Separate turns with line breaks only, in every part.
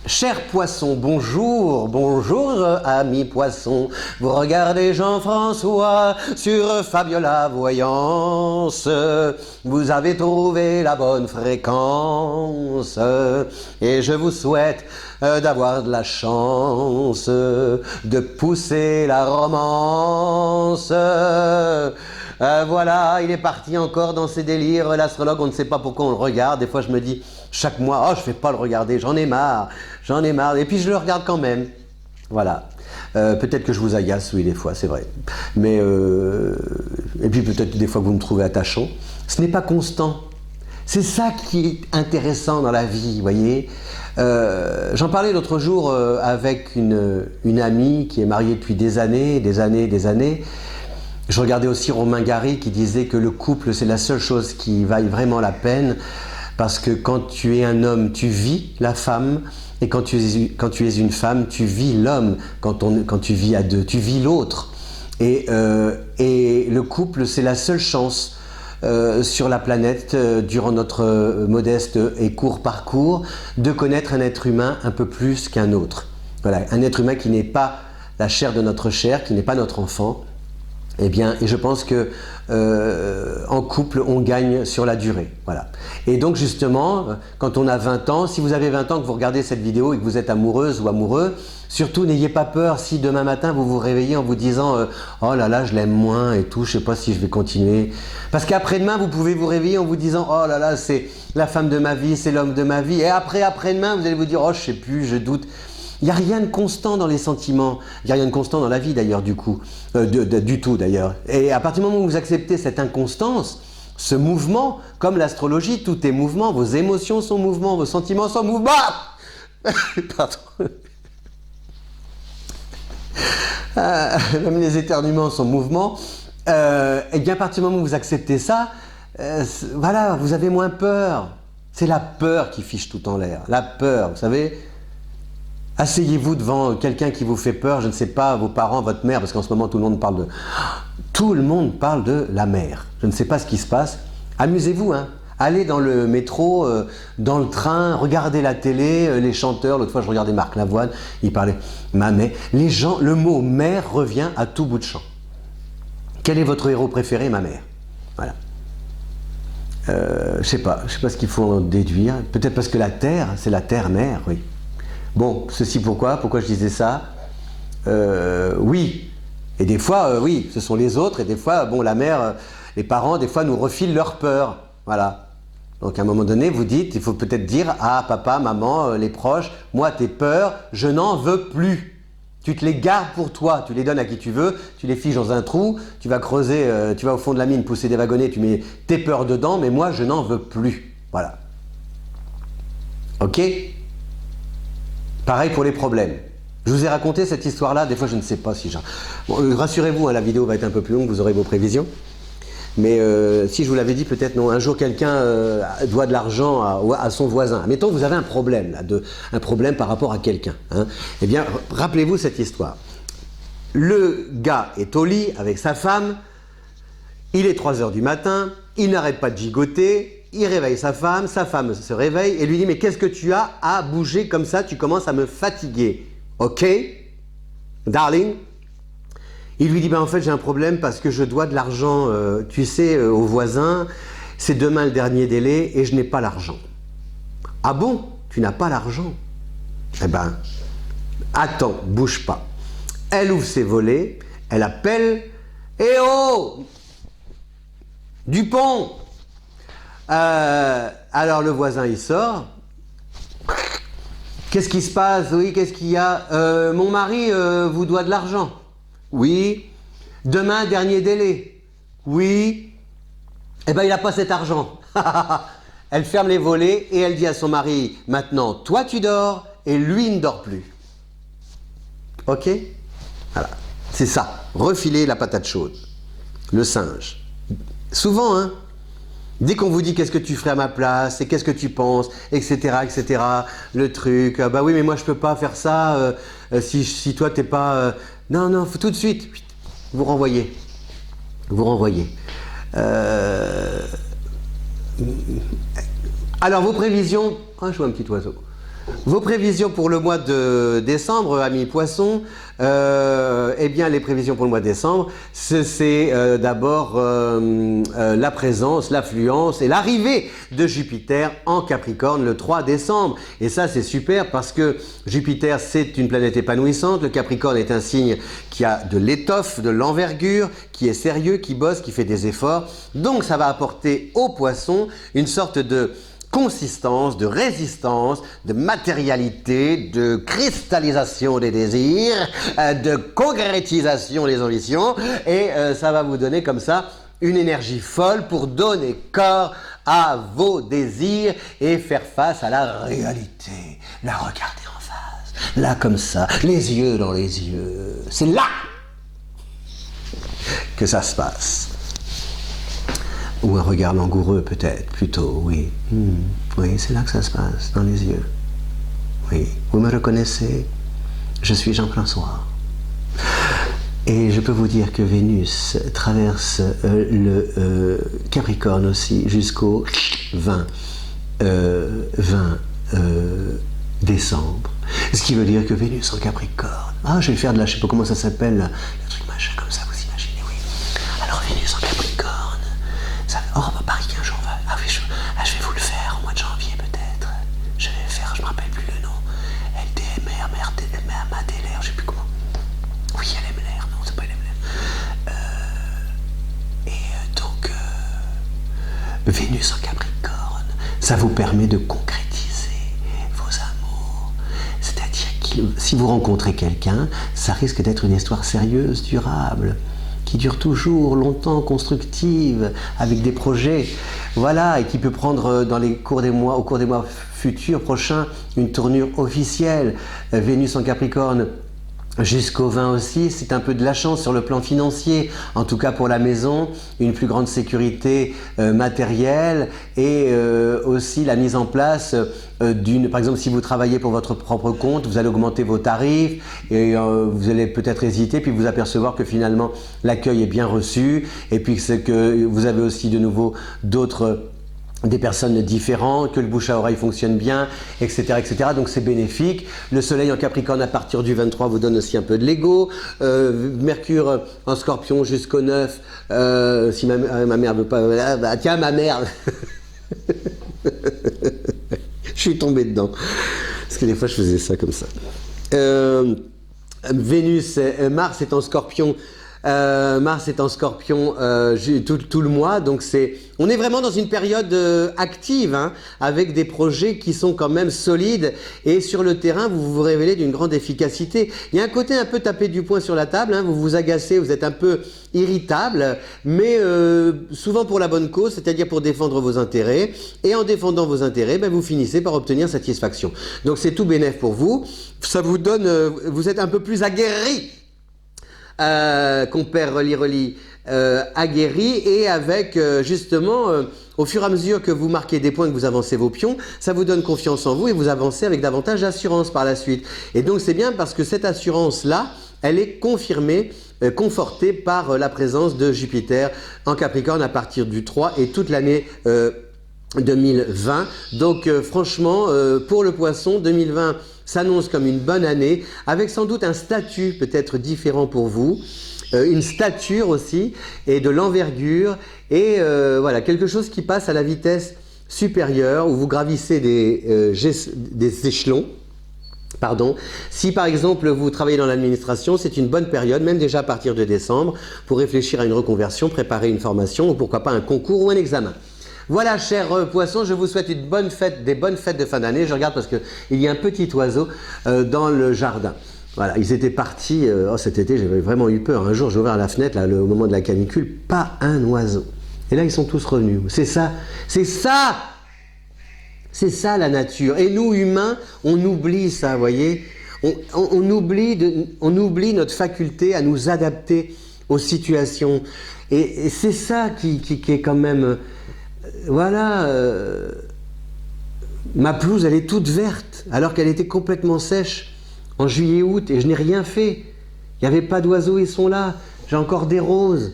Cher poisson, bonjour, bonjour ami poisson. Vous regardez Jean-François sur Fabiola Voyance. Vous avez trouvé la bonne fréquence et je vous souhaite d'avoir de la chance de pousser la romance. Voilà, il est parti encore dans ses délires. L'astrologue, on ne sait pas pourquoi on le regarde. Des fois, je me dis chaque mois, oh, je ne vais pas le regarder, j'en ai marre. Et puis, je le regarde quand même. Voilà. Peut-être que je vous agace, oui, des fois, c'est vrai. Mais, et puis, peut-être des fois que vous me trouvez attachant. Ce n'est pas constant. C'est ça qui est intéressant dans la vie, vous voyez. J'en parlais l'autre jour avec une amie qui est mariée depuis des années. Je regardais aussi Romain Gary qui disait que le couple, c'est la seule chose qui vaille vraiment la peine parce que quand tu es un homme, tu vis la femme et quand tu es une femme, tu vis l'homme. Quand tu vis à deux, tu vis l'autre. Et le couple, c'est la seule chance sur la planète, durant notre modeste et court parcours, de connaître un être humain un peu plus qu'un autre. Voilà, un être humain qui n'est pas la chair de notre chair, qui n'est pas notre enfant. Eh bien, et je pense que en couple, on gagne sur la durée. Voilà. Et donc justement, quand on a 20 ans, si vous avez 20 ans, que vous regardez cette vidéo et que vous êtes amoureuse ou amoureux, surtout n'ayez pas peur si demain matin vous vous réveillez en vous disant oh là là, je l'aime moins et tout, je sais pas si je vais continuer. Parce qu'après-demain, vous pouvez vous réveiller en vous disant oh là là, c'est la femme de ma vie, c'est l'homme de ma vie. Et après-demain, vous allez vous dire oh je sais plus, je doute. Il n'y a rien de constant dans les sentiments, il n'y a rien de constant dans la vie d'ailleurs du coup, du tout d'ailleurs. Et à partir du moment où vous acceptez cette inconstance, ce mouvement, comme l'astrologie, tout est mouvement, vos émotions sont mouvement, vos sentiments sont mouvement. Pardon. Même les éternuements sont mouvement. Et bien à partir du moment où vous acceptez ça, voilà, vous avez moins peur. C'est la peur qui fiche tout en l'air, la peur, vous savez. Asseyez-vous devant quelqu'un qui vous fait peur, je ne sais pas, vos parents, votre mère, parce qu'en ce moment tout le monde parle de la mère. Je ne sais pas ce qui se passe. Amusez-vous, hein. Allez dans le métro, dans le train, regardez la télé, les chanteurs. L'autre fois je regardais Marc Lavoine, il parlait ma mère. Les gens, le mot mère revient à tout bout de champ. Quel est votre héros préféré? Ma mère. Voilà. Je sais pas ce qu'il faut en déduire. Peut-être parce que la terre, c'est la terre-mère, oui. Bon, ceci pourquoi je disais ça? Oui, et des fois, oui, ce sont les autres, et des fois, bon, la mère, les parents, des fois, nous refilent leur peur, voilà. Donc, à un moment donné, vous dites, il faut peut-être dire à papa, maman, les proches, moi, tes peurs, je n'en veux plus. Tu te les gardes pour toi, tu les donnes à qui tu veux, tu les fiches dans un trou, tu vas creuser, tu vas au fond de la mine pousser des wagonnets, tu mets tes peurs dedans, mais moi, je n'en veux plus, voilà. Ok? Pareil pour les problèmes. Je vous ai raconté cette histoire-là, des fois je ne sais pas si j'en... Bon, rassurez-vous, hein, la vidéo va être un peu plus longue, vous aurez vos prévisions. Mais si je vous l'avais dit, peut-être non. Un jour, quelqu'un doit de l'argent à son voisin. Admettons, vous avez un problème, là, un problème par rapport à quelqu'un. Hein. Eh bien, rappelez-vous cette histoire. Le gars est au lit avec sa femme, il est 3 h du matin, il n'arrête pas de gigoter. Il réveille sa femme se réveille et lui dit « Mais qu'est-ce que tu as à bouger comme ça? Tu commences à me fatiguer. Ok, darling ?» Il lui dit « En fait, j'ai un problème parce que je dois de l'argent, tu sais, au voisin. C'est demain le dernier délai et je n'ai pas l'argent. » « Ah bon? Tu n'as pas l'argent? » Eh ben, attends, bouge pas. Elle ouvre ses volets, elle appelle « Eh oh! Dupont !» Alors le voisin il sort. Qu'est-ce qui se passe? Oui, qu'est-ce qu'il y a? Mon mari vous doit de l'argent. Oui. Demain, dernier délai. Oui. Eh ben il n'a pas cet argent. Elle ferme les volets et elle dit à son mari, maintenant toi tu dors et lui il ne dort plus. Ok? Voilà. C'est ça. Refiler la patate chaude. Le singe. Souvent, hein. Dès qu'on vous dit qu'est-ce que tu ferais à ma place et qu'est-ce que tu penses, etc., le truc, bah oui, mais moi je peux pas faire ça si toi t'es pas. Non, faut tout de suite, vous renvoyez. Alors vos prévisions. Ah, je vois un petit oiseau. Vos prévisions pour le mois de décembre, amis poissons, eh bien les prévisions pour le mois de décembre, c'est d'abord la présence, l'affluence et l'arrivée de Jupiter en Capricorne le 3 décembre. Et ça c'est super parce que Jupiter c'est une planète épanouissante, le Capricorne est un signe qui a de l'étoffe, de l'envergure, qui est sérieux, qui bosse, qui fait des efforts. Donc ça va apporter aux poissons une sorte de consistance, de résistance, de matérialité, de cristallisation des désirs, de concrétisation des ambitions, et ça va vous donner comme ça une énergie folle pour donner corps à vos désirs et faire face à la réalité, la regarder en face, là comme ça, les yeux dans les yeux, c'est là que ça se passe. Ou un regard langoureux peut-être, plutôt, oui. Oui, c'est là que ça se passe, dans les yeux. Oui, vous me reconnaissez, je suis Jean-François. Et je peux vous dire que Vénus traverse le Capricorne aussi jusqu'au 20 décembre. Ce qui veut dire que Vénus en Capricorne. Ah, je vais faire de la, je sais pas comment ça s'appelle, le truc machin comme ça, vous imaginez, oui. Alors Vénus en Capricorne. Oh, bah Paris 15 jours, ah oui, je vais vous le faire au mois de janvier peut-être. Je vais faire, je me rappelle plus le nom. LDMR, MADLR, je sais plus comment. Oui, LMLR, non, c'est pas LMLR. Donc, Vénus en Capricorne, ça vous permet de concrétiser vos amours. C'est-à-dire que si vous rencontrez quelqu'un, ça risque d'être une histoire sérieuse, durable, qui dure toujours, longtemps, constructive, avec des projets, voilà, et qui peut prendre au cours des mois futurs, prochains, une tournure officielle. Vénus en Capricorne jusqu'au 20 aussi, c'est un peu de la chance sur le plan financier, en tout cas pour la maison, une plus grande sécurité matérielle et aussi la mise en place par exemple si vous travaillez pour votre propre compte, vous allez augmenter vos tarifs et vous allez peut-être hésiter puis vous apercevoir que finalement l'accueil est bien reçu et puis que vous avez aussi de nouveau des personnes différentes, que le bouche à oreille fonctionne bien, etc. etc. Donc c'est bénéfique. Le soleil en Capricorne à partir du 23 vous donne aussi un peu de l'ego. Mercure en Scorpion jusqu'au 9, si ma mère veut pas... Bah, tiens ma mère. Je suis tombé dedans. Parce que des fois je faisais ça comme ça. Mars est en Scorpion. Mars est en Scorpion tout le mois, donc on est vraiment dans une période active, hein, avec des projets qui sont quand même solides et sur le terrain vous vous révélez d'une grande efficacité. Il y a un côté un peu tapé du poing sur la table, hein, vous vous agacez, vous êtes un peu irritable, mais souvent pour la bonne cause, c'est-à-dire pour défendre vos intérêts, et en défendant vos intérêts, ben, vous finissez par obtenir satisfaction. Donc c'est tout bénef pour vous, ça vous donne, vous êtes un peu plus aguerri. Compère relie aguerri et avec justement au fur et à mesure que vous marquez des points, que vous avancez vos pions, ça vous donne confiance en vous et vous avancez avec davantage d'assurance par la suite. Et donc c'est bien parce que cette assurance-là, elle est confirmée, confortée par la présence de Jupiter en Capricorne à partir du 3 et toute l'année 2020. Donc franchement, pour le poisson, 2020 s'annonce comme une bonne année, avec sans doute un statut peut-être différent pour vous, une stature aussi, et de l'envergure, et voilà, quelque chose qui passe à la vitesse supérieure, où vous gravissez des échelons. Pardon. Si par exemple vous travaillez dans l'administration, c'est une bonne période, même déjà à partir de décembre, pour réfléchir à une reconversion, préparer une formation, ou pourquoi pas un concours ou un examen. Voilà, chers poissons, je vous souhaite des bonnes fêtes de fin d'année. Je regarde parce qu'il y a un petit oiseau dans le jardin. Voilà, ils étaient partis, cet été, j'avais vraiment eu peur. Un jour, j'ai ouvert la fenêtre, là, au moment de la canicule, pas un oiseau. Et là, ils sont tous revenus. C'est ça, c'est ça! C'est ça la nature. Et nous, humains, on oublie ça, vous voyez. On oublie notre faculté à nous adapter aux situations. Et c'est ça qui est quand même... Voilà, ma pelouse elle est toute verte alors qu'elle était complètement sèche en juillet-août et je n'ai rien fait. Il n'y avait pas d'oiseaux, ils sont là. J'ai encore des roses,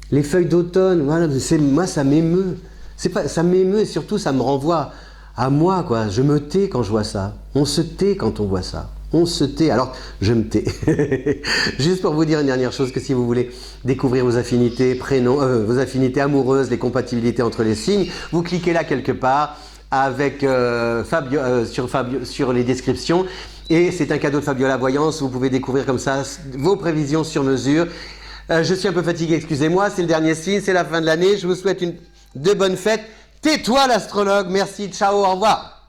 les feuilles d'automne. Voilà, moi ça m'émeut. Ça m'émeut et surtout ça me renvoie à moi, quoi. Je me tais quand je vois ça. On se tait quand on voit ça. On se tait. Alors, je me tais. Juste pour vous dire une dernière chose, que si vous voulez découvrir vos affinités vos affinités amoureuses, les compatibilités entre les signes, vous cliquez là quelque part avec sur les descriptions. Et c'est un cadeau de Fabiola Voyance. Vous pouvez découvrir comme ça vos prévisions sur mesure. Je suis un peu fatigué, excusez-moi. C'est le dernier signe, c'est la fin de l'année. Je vous souhaite de bonnes fêtes. Tais-toi l'astrologue. Merci, ciao, au revoir.